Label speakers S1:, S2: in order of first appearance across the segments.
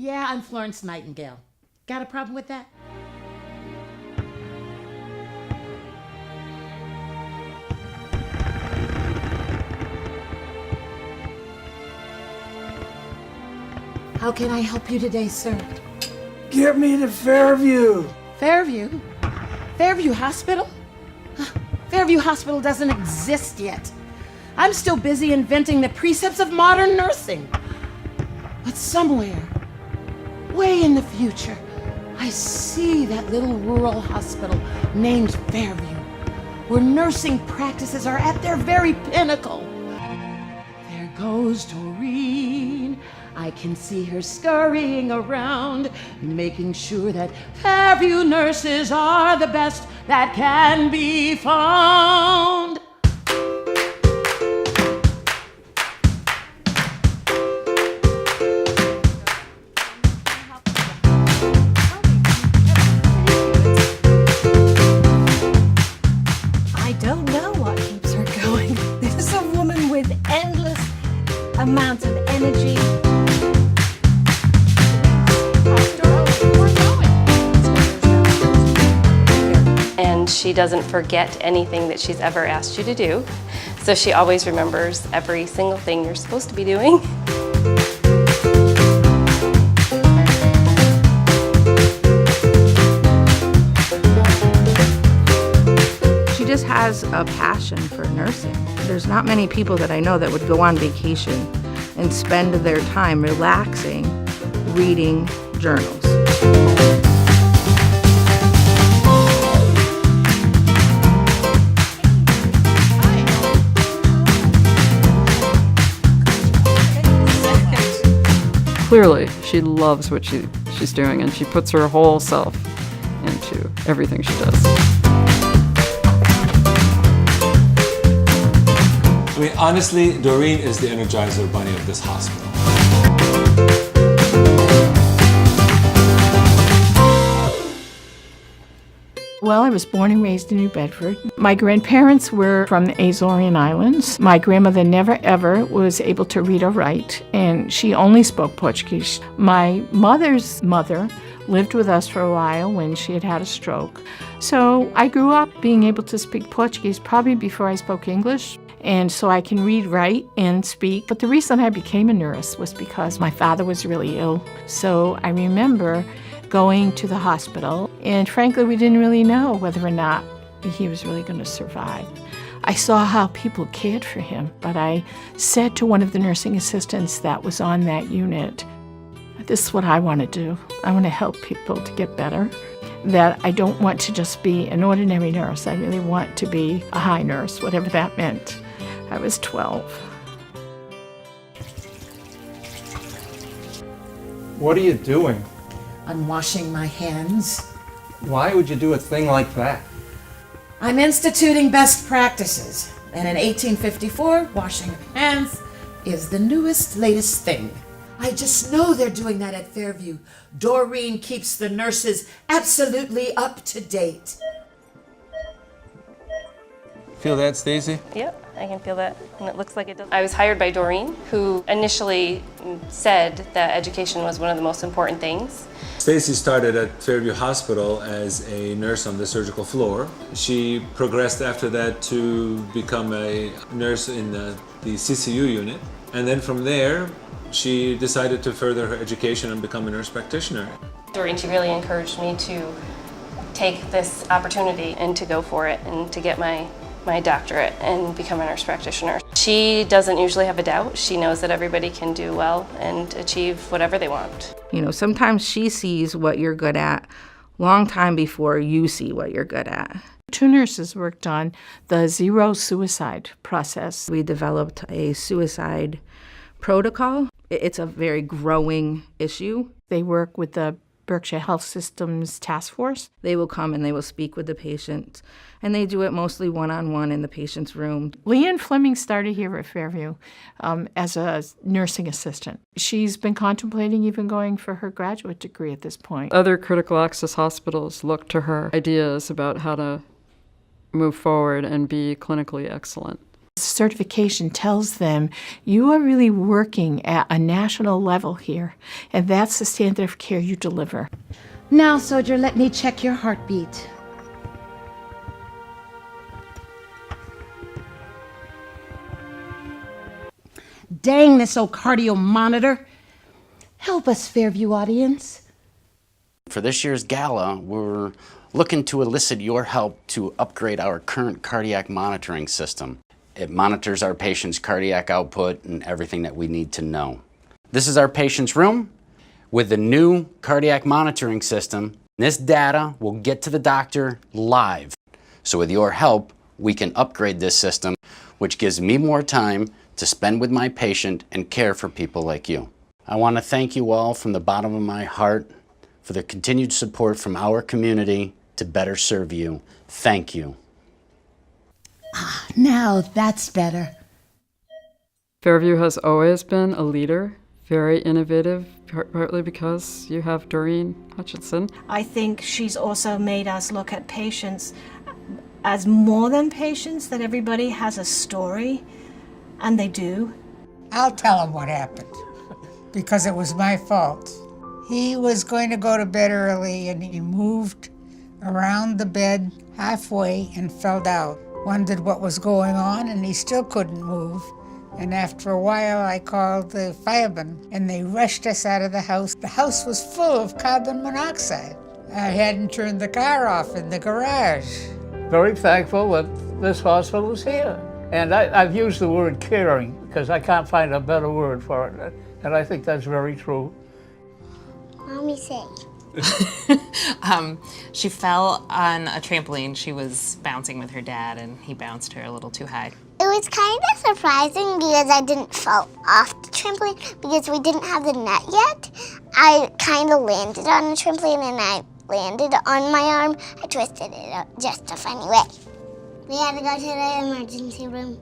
S1: Yeah, I'm Florence Nightingale. Got a problem with that? How can I help you today, sir?
S2: Get me to Fairview.
S1: Fairview? Fairview Hospital? Fairview Hospital doesn't exist yet. I'm still busy inventing the precepts of modern nursing. But somewhere, way in the future, I see that little rural hospital named Fairview, where nursing practices are at their very pinnacle. There goes Doreen. I can see her scurrying around, making sure that Fairview nurses are the best that can be found.
S3: I don't know what keeps her going. This is a woman with endless amounts of energy.
S4: And she doesn't forget anything that she's ever asked you to do. So she always remembers every single thing you're supposed to be doing.
S5: She just has a passion for nursing. There's not many people that I know that would go on vacation and spend their time relaxing, reading journals.
S6: Clearly, she loves what she's doing, and she puts her whole self into everything she does.
S7: I mean, honestly, Doreen is the Energizer Bunny of this hospital.
S8: Well, I was born and raised in New Bedford. My grandparents were from the Azorian Islands. My grandmother never ever was able to read or write, and she only spoke Portuguese. My mother's mother lived with us for a while when she had had a stroke. So I grew up being able to speak Portuguese probably before I spoke English. And so I can read, write, and speak. But the reason I became a nurse was because my father was really ill. So I remember going to the hospital, and frankly, we didn't really know whether or not he was really going to survive. I saw how people cared for him, but I said to one of the nursing assistants that was on that unit, this is what I want to do. I want to help people to get better. That I don't want to just be an ordinary nurse. I really want to be a high nurse, whatever that meant. I was 12.
S2: What are you doing?
S1: I'm washing my hands.
S2: Why would you do a thing like that?
S1: I'm instituting best practices. And in 1854, washing of hands is the newest, latest thing. I just know they're doing that at Fairview. Doreen keeps the nurses absolutely up to date.
S7: Feel that, Stacy?
S4: Yep, I can feel that, and it looks like it does. I was hired by Doreen, who initially said that education was one of the most important things.
S7: Stacy started at Fairview Hospital as a nurse on the surgical floor. She progressed after that to become a nurse in the CCU unit. And then from there, she decided to further her education and become a nurse practitioner.
S4: Doreen, she really encouraged me to take this opportunity and to go for it and to get my doctorate and become a nurse practitioner. She doesn't usually have a doubt. She knows that everybody can do well and achieve whatever they want.
S5: You know, sometimes she sees what you're good at long time before you see what you're good at.
S8: 2 nurses worked on the zero suicide process.
S5: We developed a suicide protocol. It's a very growing issue.
S8: They work with the Berkshire Health Systems Task Force.
S5: They will come and they will speak with the patient, and they do it mostly one-on-one in the patient's room.
S8: Leanne Fleming started here at Fairview as a nursing assistant. She's been contemplating even going for her graduate degree at this point.
S6: Other critical access hospitals look to her ideas about how to move forward and be clinically excellent.
S8: Certification tells them you are really working at a national level here, and that's the standard of care you deliver.
S1: Now, soldier, let me check your heartbeat. Dang this old cardio monitor. Help us, Fairview audience.
S9: For this year's gala, we're looking to elicit your help to upgrade our current cardiac monitoring system. It monitors our patient's cardiac output and everything that we need to know. This is our patient's room. With the new cardiac monitoring system, this data will get to the doctor live. So with your help, we can upgrade this system, which gives me more time to spend with my patient and care for people like you. I want to thank you all from the bottom of my heart for the continued support from our community to better serve you. Thank you.
S1: Now that's better.
S6: Fairview has always been a leader, very innovative, partly because you have Doreen Hutchinson.
S3: I think she's also made us look at patients as more than patients, that everybody has a story, and they do.
S10: I'll tell him what happened, because it was my fault. He was going to go to bed early, and he moved around the bed halfway and fell down. Wondered what was going on, and he still couldn't move. And after a while, I called the firemen, and they rushed us out of the house. The house was full of carbon monoxide. I hadn't turned the car off in the garage.
S11: Very thankful that this hospital is here. And I've used the word caring because I can't find a better word for it. And I think that's very true.
S12: Mommy say.
S13: She fell on a trampoline. She was bouncing with her dad and he bounced her a little too high.
S12: It was kind of surprising because I didn't fall off the trampoline because we didn't have the net yet. I kind of landed on the trampoline and I landed on my arm. I twisted it up just a funny way. We had to go to the emergency room.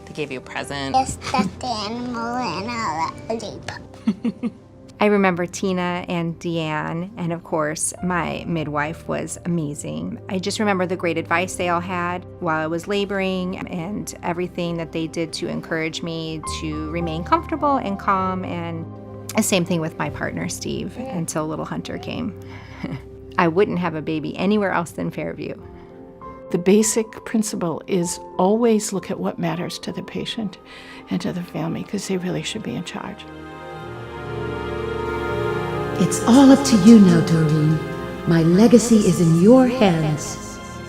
S13: They gave you a present.
S12: Yes, stuffed animal and a lollipop.
S14: I remember Tina and Deanne, and of course, my midwife was amazing. I just remember the great advice they all had while I was laboring and everything that they did to encourage me to remain comfortable and calm, and the same thing with my partner, Steve, until little Hunter came. I wouldn't have a baby anywhere else than Fairview.
S8: The basic principle is always look at what matters to the patient and to the family, because they really should be in charge.
S1: It's all up to you now, Doreen. My legacy is in your hands.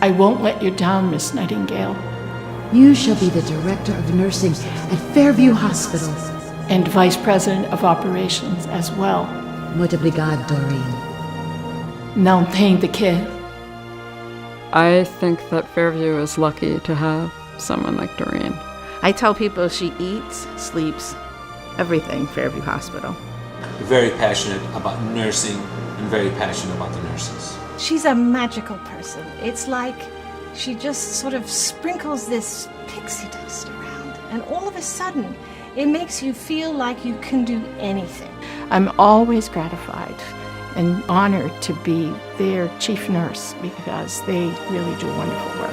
S8: I won't let you down, Miss Nightingale.
S1: You shall be the director of nursing at Fairview Hospital.
S8: And vice president of operations as well.
S1: Muito obrigado, Doreen.
S8: Não tem de quê.
S6: I think that Fairview is lucky to have someone like Doreen.
S5: I tell people she eats, sleeps, everything Fairview Hospital.
S7: Very passionate about nursing and very passionate about the nurses.
S3: She's a magical person. It's like she just sort of sprinkles this pixie dust around, and all of a sudden, it makes you feel like you can do anything.
S8: I'm always gratified and honored to be their chief nurse because they really do wonderful work.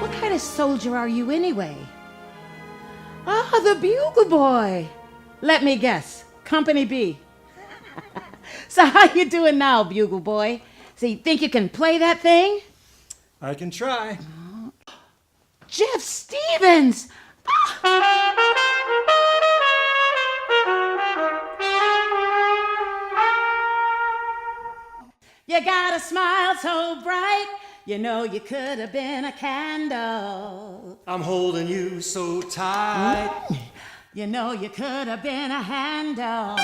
S1: What kind of soldier are you anyway? Ah, the bugle boy. Let me guess, Company B. So how you doing now, bugle boy? So you think you can play that thing?
S2: I can try.
S1: Jeff Stevens! You got a smile so bright, you know you could have been a candle.
S15: I'm holding you so tight.
S1: You know you could have been a handle.